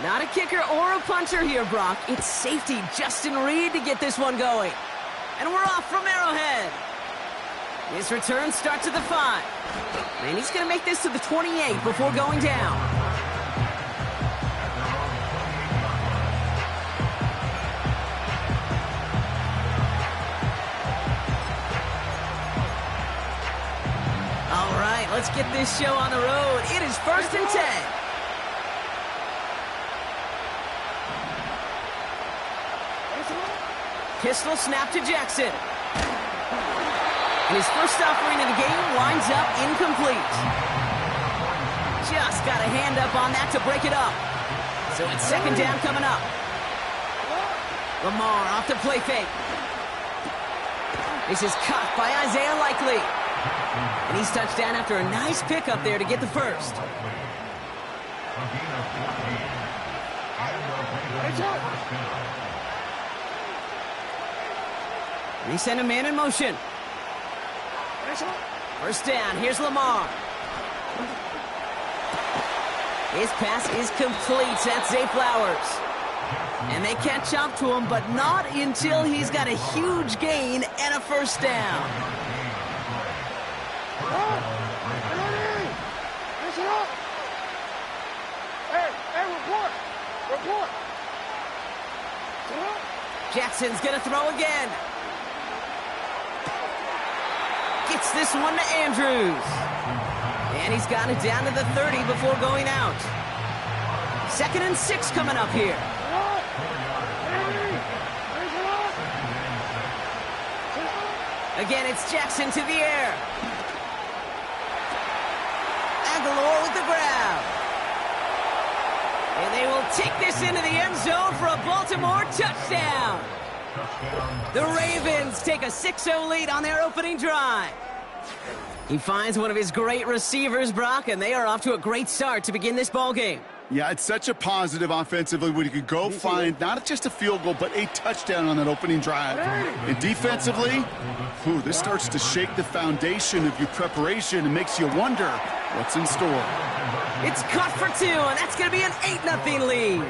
Not a kicker or a puncher here, Brock. It's safety Justin Reed to get this one going. And we're off from Arrowhead. His return starts at the 5. And he's going to make this to the 28 before going down. All right, let's get this show on the road. It is 1st and 10. Pistol snap to Jackson. And his first offering of the game winds up incomplete. Just got a hand up on that to break it up. So it's 2nd down coming up. Lamar off the play fake. This is caught by Isaiah Likely. And he's touched down after a nice pickup there to get the first. And he sent a man in motion. 1st down, here's Lamar. His pass is complete. That's Zay Flowers. And they catch up to him, but not until he's got a huge gain and a 1st down. Report. Jackson's gonna throw again. Gets this one to Andrews. And he's got it down to the 30 before going out. 2nd and 6 coming up here. Again, it's Jackson to the air. Aguilar with the grab. And they will take this into the end zone for a Baltimore touchdown. The Ravens take a 6-0 lead on their opening drive. He finds one of his great receivers, Brock, and they are off to a great start to begin this ballgame. Yeah, it's such a positive offensively when you could go find not just a field goal, but a touchdown on that opening drive. And defensively, this starts to shake the foundation of your preparation and makes you wonder what's in store. It's cut for 2, and that's going to be an 8-0 lead.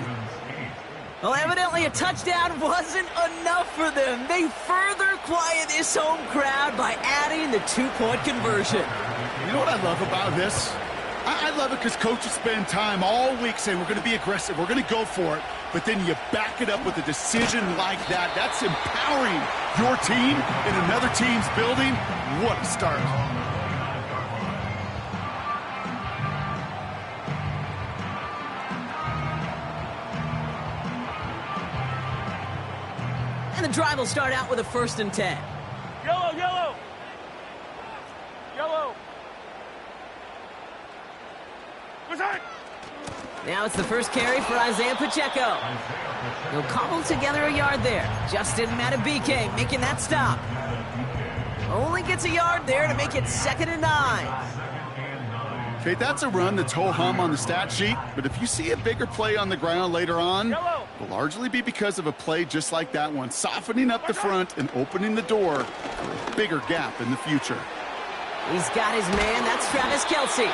Well, evidently a touchdown wasn't enough for them. They further quiet this home crowd by adding the 2-point conversion. You know what I love about this? I love it because coaches spend time all week saying we're going to be aggressive, we're going to go for it, but then you back it up with a decision like that. That's empowering your team in another team's building. What a start. And the drive will start out with a 1st and 10. Yellow. Now it's the first carry for Isaiah Pacheco. He'll cobble together a yard there. Justin Matabike making that stop. Only gets a yard there to make it 2nd and 9. Okay, that's a run that's ho-hum on the stat sheet, but if you see a bigger play on the ground later on, it'll largely be because of a play just like that one, softening up the front and opening the door for a bigger gap in the future. He's got his man. That's Travis Kelce.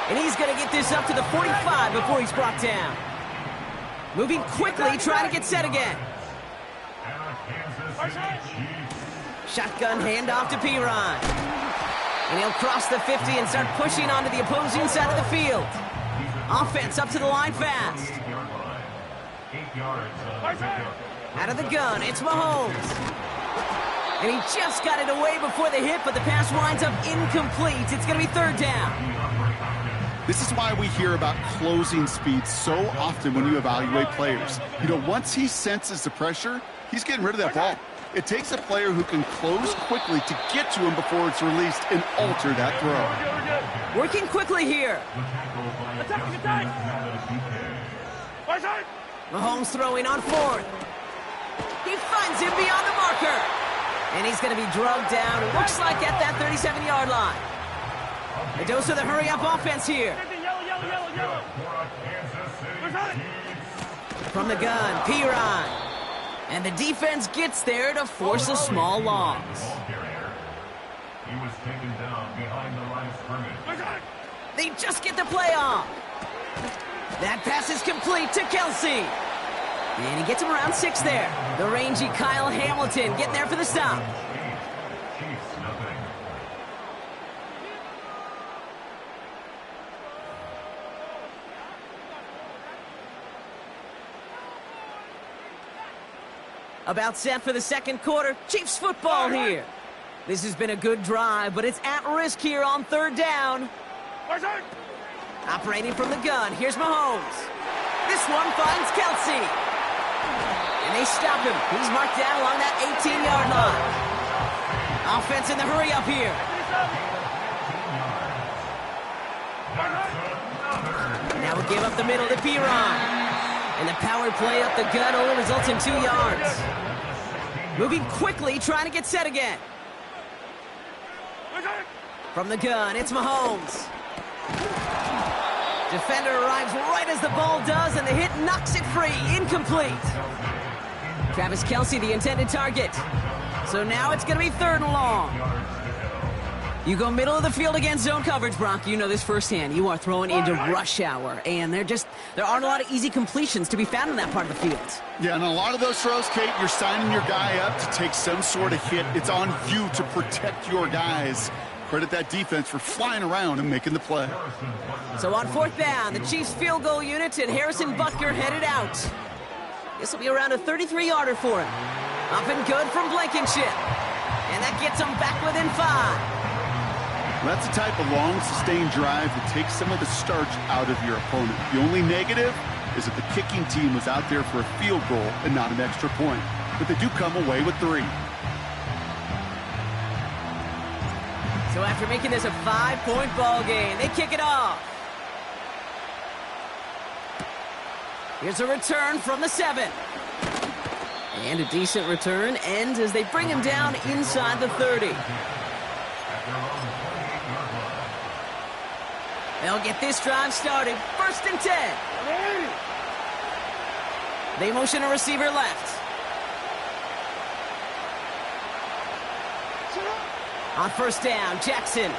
And he's going to get this up to the 45 before he's brought down. Moving quickly, trying to get set again. Shotgun handoff to Perine. And he'll cross the 50 and start pushing onto the opposing side of the field. Offense up to the line fast. Out of the gun, it's Mahomes. And he just got it away before the hit, but the pass winds up incomplete. It's going to be 3rd down. This is why we hear about closing speed so often when you evaluate players. You know, once he senses the pressure, he's getting rid of that ball. It takes a player who can close quickly to get to him before it's released and alter that throw. Working quickly here. Mahomes throwing on 4th. He finds him beyond the marker. And he's going to be drugged down, looks like at that 37-yard line. A dose of the hurry-up offense here. From the gun, Perine. And the defense gets there to force a small loss. He was taken down behind the line of scrimmage. They just get the play off. That pass is complete to Kelsey. And he gets him around 6 there. The rangy Kyle Hamilton getting there for the stop. Chiefs, nothing. About set for the second quarter. Chiefs football here. This has been a good drive, but it's at risk here on 3rd down. Operating from the gun, here's Mahomes. This one finds Kelsey. And they stop him. He's marked down along that 18-yard line. Offense in the hurry up here. Now we give up the middle to Piron. And the power play up the gut only results in 2 yards. Moving quickly, trying to get set again. From the gun, it's Mahomes. Defender arrives right as the ball does, and the hit knocks it free. Incomplete. Travis Kelsey, the intended target. So now it's going to be 3rd and long. You go middle of the field against zone coverage, Brock. You know this firsthand. You are throwing into rush hour, and there aren't a lot of easy completions to be found in that part of the field. Yeah, and a lot of those throws, Kate, you're signing your guy up to take some sort of hit. It's on you to protect your guys. Credit that defense for flying around and making the play. So on 4th down, the Chiefs field goal unit and Harrison Butker headed out. This will be around a 33-yarder for him. Up and good from Blankenship. And that gets him back within 5. That's the type of long, sustained drive that takes some of the starch out of your opponent. The only negative is that the kicking team was out there for a field goal and not an extra point. But they do come away with 3. So after making this a 5-point ball game, they kick it off. Here's a return from the 7. And a decent return ends as they bring him down inside the 30. They'll get this drive started. 1st and 10. They motion a receiver left. On 1st down, Jackson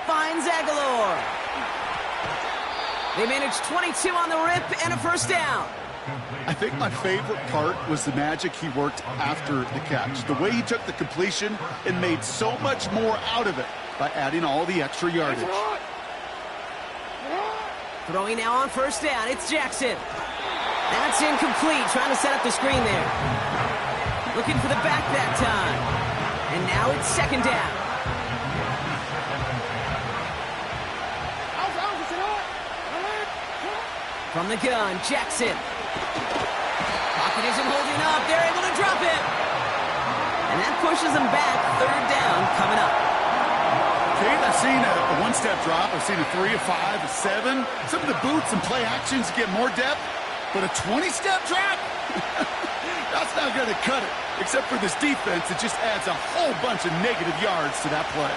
finds Aguilar. They managed 22 on the rip and a 1st down. I think my favorite part was the magic he worked after the catch. The way he took the completion and made so much more out of it by adding all the extra yardage. Throwing now on 1st down, it's Jackson. That's incomplete, trying to set up the screen there. Looking for the back that time. And now it's 2nd down. From the gun, Jackson. Pocket isn't holding up. They're able to drop it. And that pushes them back. 3rd down coming up. Kate, I've seen a 1-step drop. I've seen a 3, a 5, a 7. Some of the boots and play actions get more depth. But a 20-step drop? That's not going to cut it. Except for this defense, it just adds a whole bunch of negative yards to that play.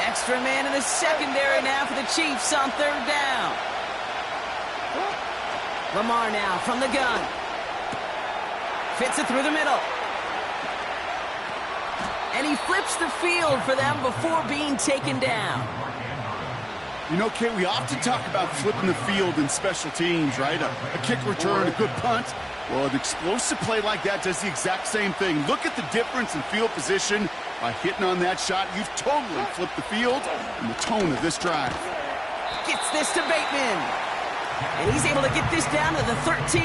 Extra man in the secondary now for the Chiefs on 3rd down. Lamar now from the gun. Fits it through the middle. And he flips the field for them before being taken down. You know, Kate, we often talk about flipping the field in special teams, right? A kick return, a good punt. Well, an explosive play like that does the exact same thing. Look at the difference in field position. By hitting on that shot, you've totally flipped the field and the tone of this drive. Gets this to Bateman. And he's able to get this down to the 13.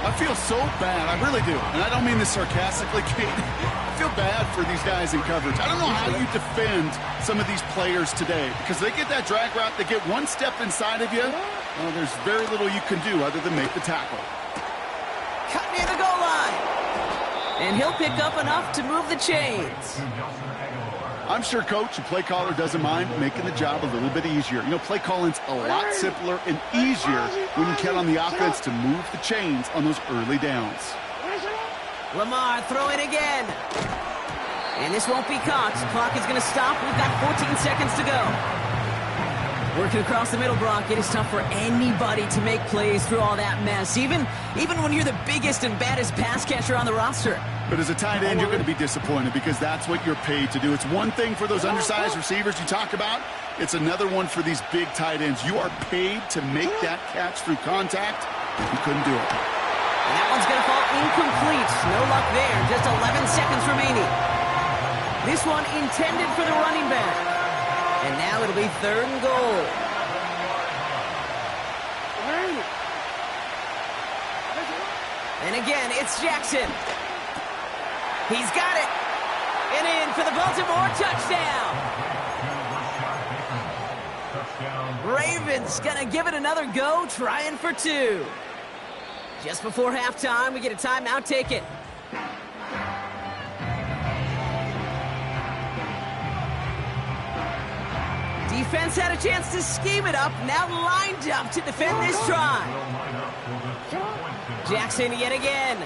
I feel so bad. I really do. And I don't mean this sarcastically, Kate. I feel bad for these guys in coverage. I don't know how you defend some of these players today because they get that drag route, they get one step inside of you. Well, there's very little you can do other than make the tackle. Cut near the goal line. And he'll pick up enough to move the chains. I'm sure coach and play caller doesn't mind making the job a little bit easier. You know, play calling's a lot simpler and easier when you count on the offense to move the chains on those early downs. Lamar throwing again. And this won't be caught. Clock is going to stop. We've got 14 seconds to go. Working across the middle, Brock, it is tough for anybody to make plays through all that mess, even when you're the biggest and baddest pass catcher on the roster. But as a tight end, you're going to be disappointed because that's what you're paid to do. It's one thing for those undersized receivers you talk about. It's another one for these big tight ends. You are paid to make that catch through contact. You couldn't do it. And that one's going to fall incomplete. No luck there. Just 11 seconds remaining. This one intended for the running back. And now it'll be 3rd and goal. And again, it's Jackson. He's got it. And in for the Baltimore touchdown. Ravens gonna give it another go, trying for 2. Just before halftime, we get a timeout taken. Defense had a chance to scheme it up, now lined up to defend this drive. Jackson yet again.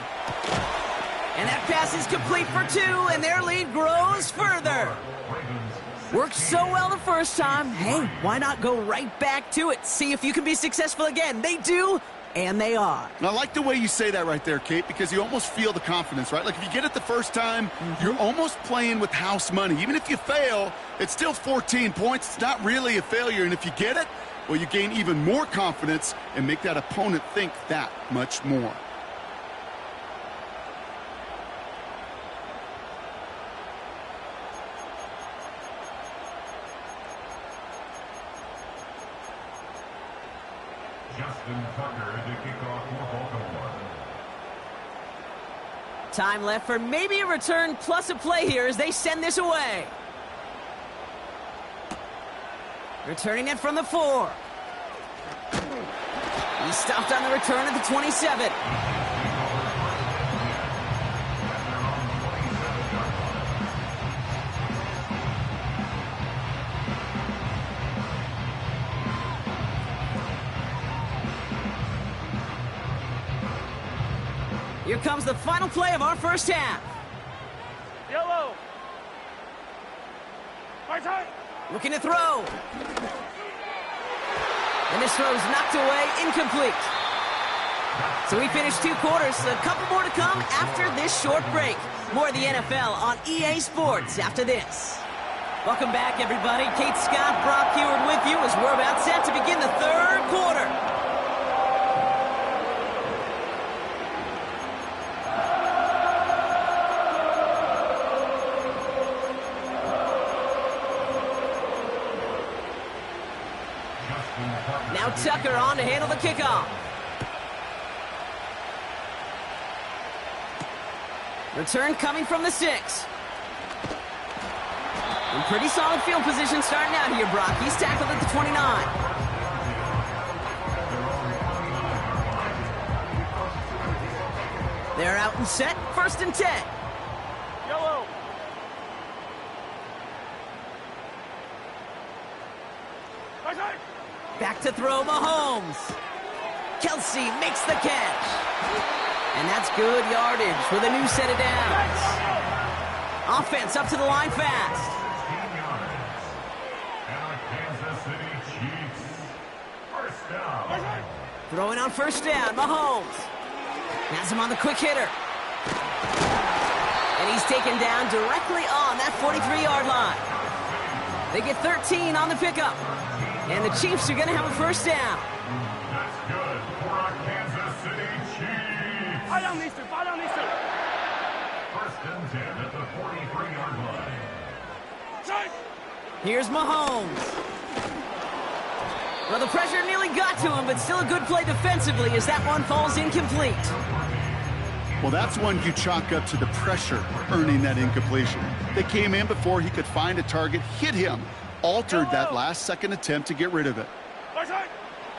And that pass is complete for 2, and their lead grows further. Worked so well the first time. Hey, why not go right back to it? See if you can be successful again. They do, and they are. And I like the way you say that right there, Kate, because you almost feel the confidence, right? Like if you get it the first time, you're almost playing with house money. Even if you fail, it's still 14 points. It's not really a failure. And if you get it, well, you gain even more confidence and make that opponent think that much more. Justin Tucker to kick off for Baltimore. Time left for maybe a return plus a play here as they send this away. Returning it from the 4. He stopped on the return at the 27. Here comes the final play of our first half. Yellow. Right side. Looking to throw. And this throw is knocked away, incomplete. So we finished 2 quarters, a couple more to come after this short break. More of the NFL on EA Sports after this. Welcome back, everybody. Kate Scott, Brock Huard with you as we're about set to begin the 3rd quarter. Now Tucker on to handle the kickoff. Return coming from the 6. In pretty solid field position starting out here, Brock. He's tackled at the 29. They're out and set. 1st and 10. Yellow. Right side. Back to throw, Mahomes. Kelsey makes the catch. And that's good yardage for the new set of downs. Offense up to the line fast. Throwing on 1st down, Mahomes. Has him on the quick hitter. And he's taken down directly on that 43-yard line. They get 13 on the pickup. And the Chiefs are going to have a 1st down. That's good for our Kansas City Chiefs. Fall down, Easter. 1st and 10 at the 43-yard line. Side. Here's Mahomes. Well, the pressure nearly got to him, but still a good play defensively as that one falls incomplete. Well, that's one you chalk up to the pressure earning that incompletion. They came in before he could find a target, hit him, altered that last-second attempt to get rid of it. Right side.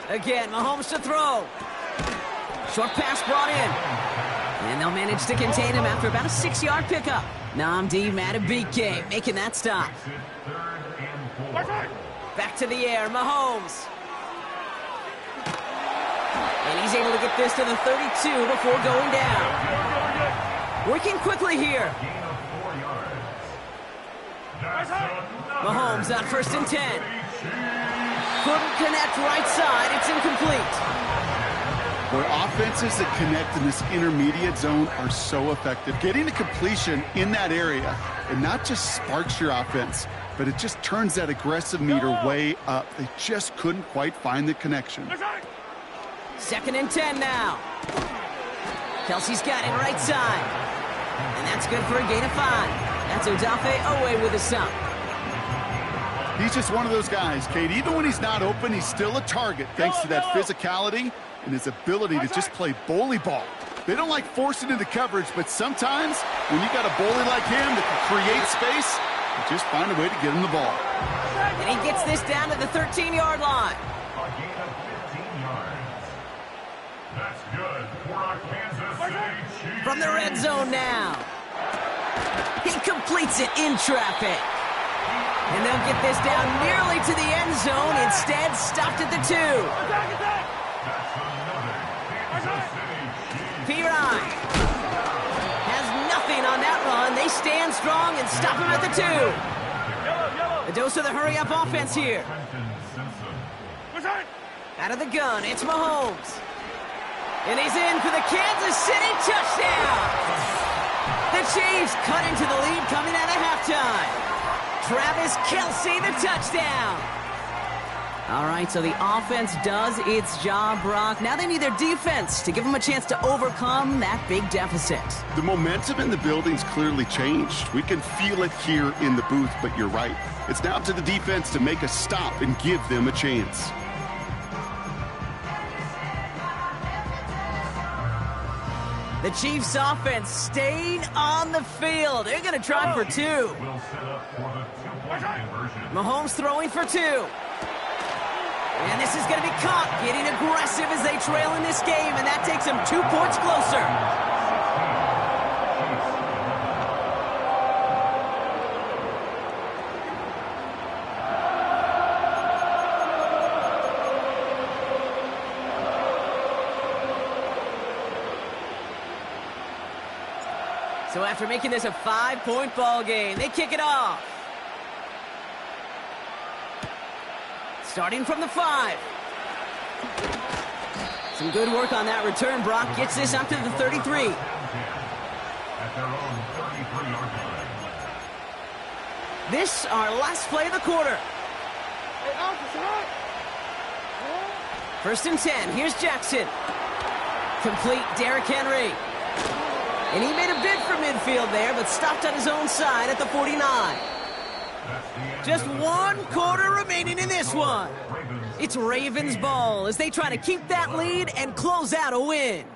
Again, Mahomes to throw. Short pass brought in. And they'll manage to contain him after about a 6-yard pickup. Nnamdi Madubuike making that stop. Right side. Back to the air, Mahomes. And he's able to get this to the 32 before going down. Working quickly here. Mahomes on 1st and 10. couldn't connect right side. It's incomplete. Where offenses that connect in this intermediate zone are so effective. Getting the completion in that area, it not just sparks your offense, but it just turns that aggressive meter way up. They just couldn't quite find the connection. 2nd and 10 now. Kelsey's got it right side. And that's good for a gain of 5. That's Odafe Owe with a stop. He's just one of those guys, Kate. Even when he's not open, he's still a target thanks to that physicality and his ability to just play bully ball. They don't like forcing into coverage, but sometimes when you got a bully like him that can create space, you just find a way to get him the ball. And he gets this down to the 13-yard line. A gain of 15 yards. That's good for a Kansas City Chiefs. From the red zone now. He completes it in traffic. And they'll get this down nearly to the end zone. Instead, stopped at the 2. That's another Kansas City Chiefs. Pirine has nothing on that run. They stand strong and stop him at the 2. A dose of the hurry-up offense here. Out of the gun, it's Mahomes. And he's in for the Kansas City touchdown. The Chiefs cut into the lead coming out of halftime. Travis Kelce, the touchdown. All right, so the offense does its job, Brock. Now they need their defense to give them a chance to overcome that big deficit. The momentum in the building's clearly changed. We can feel it here in the booth, but you're right. It's now up to the defense to make a stop and give them a chance. The Chiefs offense staying on the field. They're going to try for 2. Will set up for the two-point conversion. Mahomes throwing for 2. And this is going to be caught, getting aggressive as they trail in this game, and that takes them 2 points closer. So after making this a 5-point ball game, they kick it off. Starting from the 5. Some good work on that return. Brock gets this up to the 33. At their own 33-yard line. This our last play of the quarter. 1st and 10. Here's Jackson. Complete Derrick Henry. And he made a bid for midfield there, but stopped on his own side at the 49. Just 1 quarter remaining in this one. It's Ravens ball as they try to keep that lead and close out a win.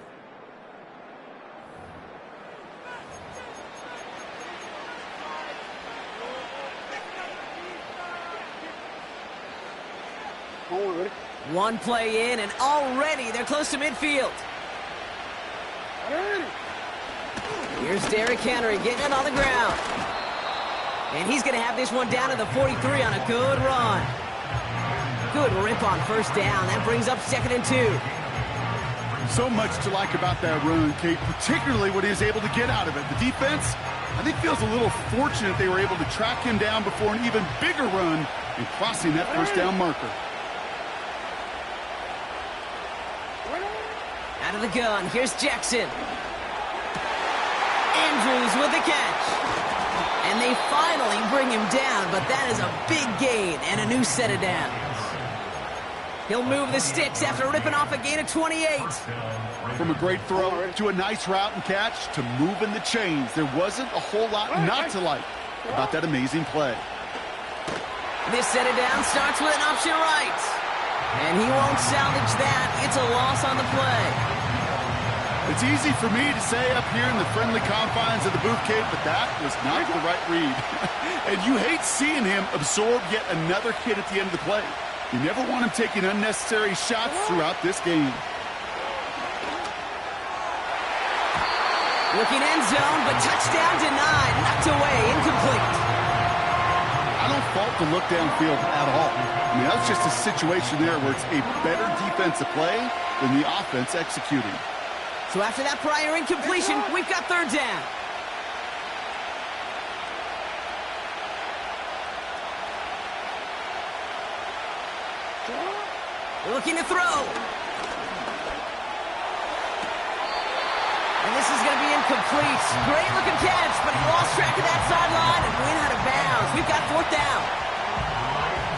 One play in, and already they're close to midfield. Here's Derrick Henry getting it on the ground. And he's going to have this one down to the 43 on a good run. Good rip on 1st down. That brings up 2nd and 2. So much to like about that run, Kate, particularly what he was able to get out of it. The defense, I think, feels a little fortunate they were able to track him down before an even bigger run and crossing that 1st down marker. Out of the gun, here's Jackson. Andrews with the catch. And they finally bring him down, but that is a big gain and a new set of downs. He'll move the sticks after ripping off a gain of 28. From a great throw to a nice route and catch to moving the chains, there wasn't a whole lot not to like about that amazing play. This set of downs starts with an option right. And he won't salvage that. It's a loss on the play. It's easy for me to say up here in the friendly confines of the booth, Kate, but that was not the right read. And you hate seeing him absorb yet another hit at the end of the play. You never want him taking unnecessary shots throughout this game. Looking end zone, but touchdown denied. Knocked away, incomplete. I don't fault the look downfield at all. I mean, that's just a situation there where it's a better defensive play than the offense executing. So after that prior incompletion, we've got 3rd down. Looking to throw. And this is going to be incomplete. Great looking catch, but he lost track of that sideline and went out of bounds. We've got 4th down.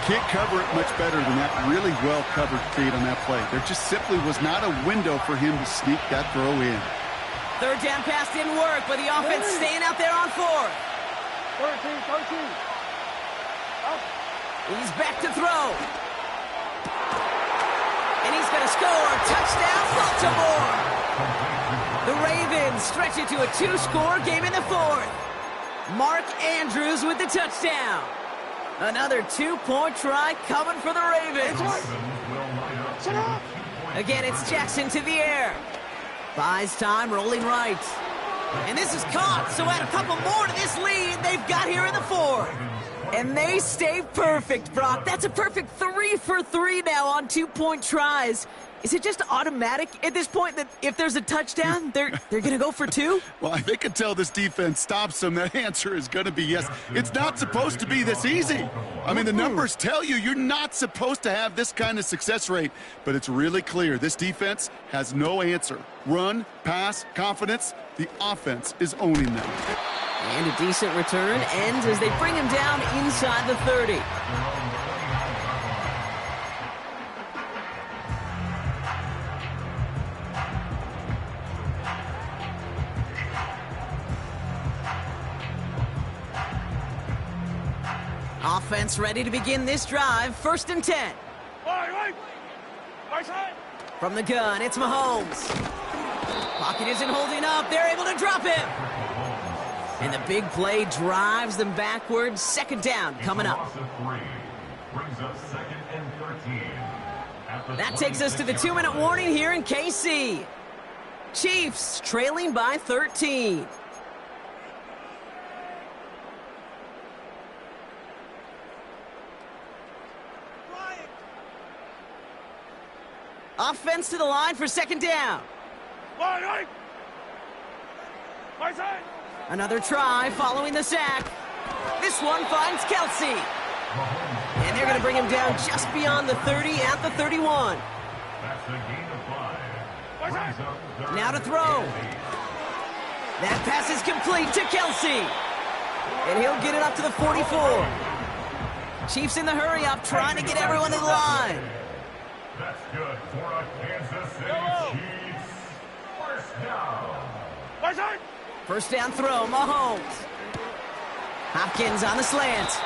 Can't cover it much better than that really well-covered feed on that play. There just simply was not a window for him to sneak that throw in. 3rd down pass didn't work, but the offense staying out there on 4th. 13. He's back to throw. And he's going to score. Touchdown, Baltimore. The Ravens stretch it to a 2-score game in the 4th. Mark Andrews with the touchdown. Another 2-point try coming for the Ravens. Again, it's Jackson to the air. Buys time, rolling right. And this is caught, so add a couple more to this lead they've got here in the 4th. And they stay perfect, Brock. That's a perfect 3 for 3 now on 2-point tries. Is it just automatic at this point that if there's a touchdown, they're going to go for 2? Well, I think until this defense stops them, that answer is going to be yes. It's not supposed to be this easy. I mean, the numbers tell you you're not supposed to have this kind of success rate, but it's really clear this defense has no answer. Run, pass, confidence, the offense is owning them. And a decent return ends as they bring him down inside the 30. Offense ready to begin this drive. 1st and 10. Right side. From the gun, it's Mahomes. Pocket isn't holding up. They're able to drop him. And the big play drives them backwards. 2nd down coming up. That takes us to the 2-minute warning here in KC. Chiefs trailing by 13. Offense to the line for 2nd down. Right side. Another try following the sack. This one finds Kelsey. And they're going to bring him down just beyond the 30 at the 31. Now to throw. That pass is complete to Kelsey. And he'll get it up to the 44. Chiefs in the hurry-up, trying to get everyone to the line. That's good for a Kansas City Chiefs. 1st down. Right side. 1st down throw, Mahomes. Hopkins on the slant.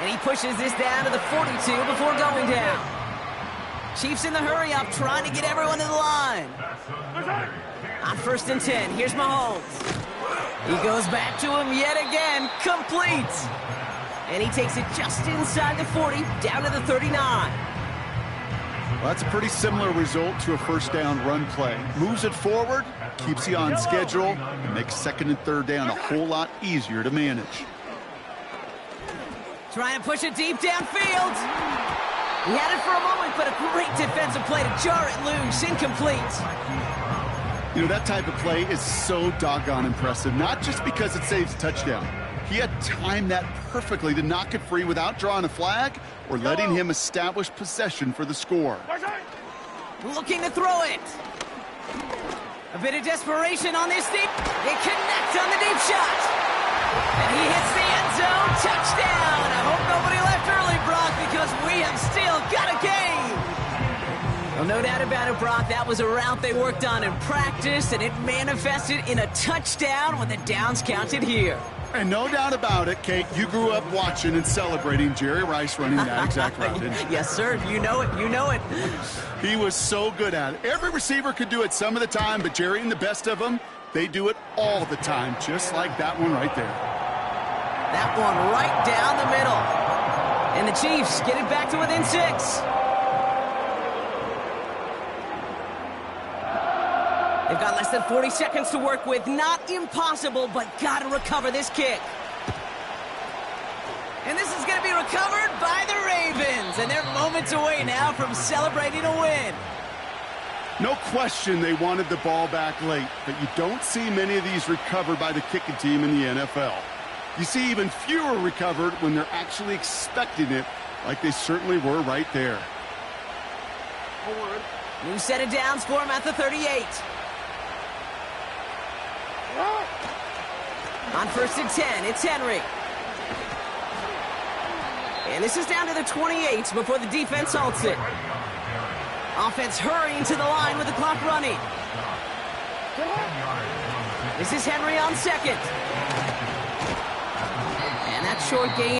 And he pushes this down to the 42 before going down. Chiefs in the hurry-up, trying to get everyone to the line. On 1st and 10, here's Mahomes. He goes back to him yet again, complete. And he takes it just inside the 40, down to the 39. Well, that's a pretty similar result to a 1st down run play. Moves it forward, keeps you on schedule, and makes 2nd and 3rd down a whole lot easier to manage. Trying to push it deep downfield. He had it for a moment, but a great defensive play to jar it loose. Incomplete. You know, that type of play is so doggone impressive, not just because it saves a touchdown. He had timed that perfectly to knock it free without drawing a flag or letting him establish possession for the score. Looking to throw it. A bit of desperation on this deep. They connect on the deep shot. And he hits the end zone. Touchdown. I hope nobody left early, Brock, because we have still got a game. Well, no doubt about it, Brock. That was a route they worked on in practice, and it manifested in a touchdown when the downs counted here. And no doubt about it, Kate, you grew up watching and celebrating Jerry Rice running that exact route, didn't you? Yes, sir. You know it. You know it. He was so good at it. Every receiver could do it some of the time, but Jerry and the best of them, they do it all the time, just like that one right there. That one right down the middle. And the Chiefs get it back to within 6. They've got less than 40 seconds to work with. Not impossible, but got to recover this kick. And this is going to be recovered by the Ravens. And they're moments away now from celebrating a win. No question they wanted the ball back late, but you don't see many of these recovered by the kicking team in the NFL. You see even fewer recovered when they're actually expecting it, like they certainly were right there. New set of downs for him at the 38. On 1st and 10, it's Henry. And this is down to the 28 before the defense halts it. Offense hurrying to the line with the clock running. This is Henry on 2nd. And that's short gain.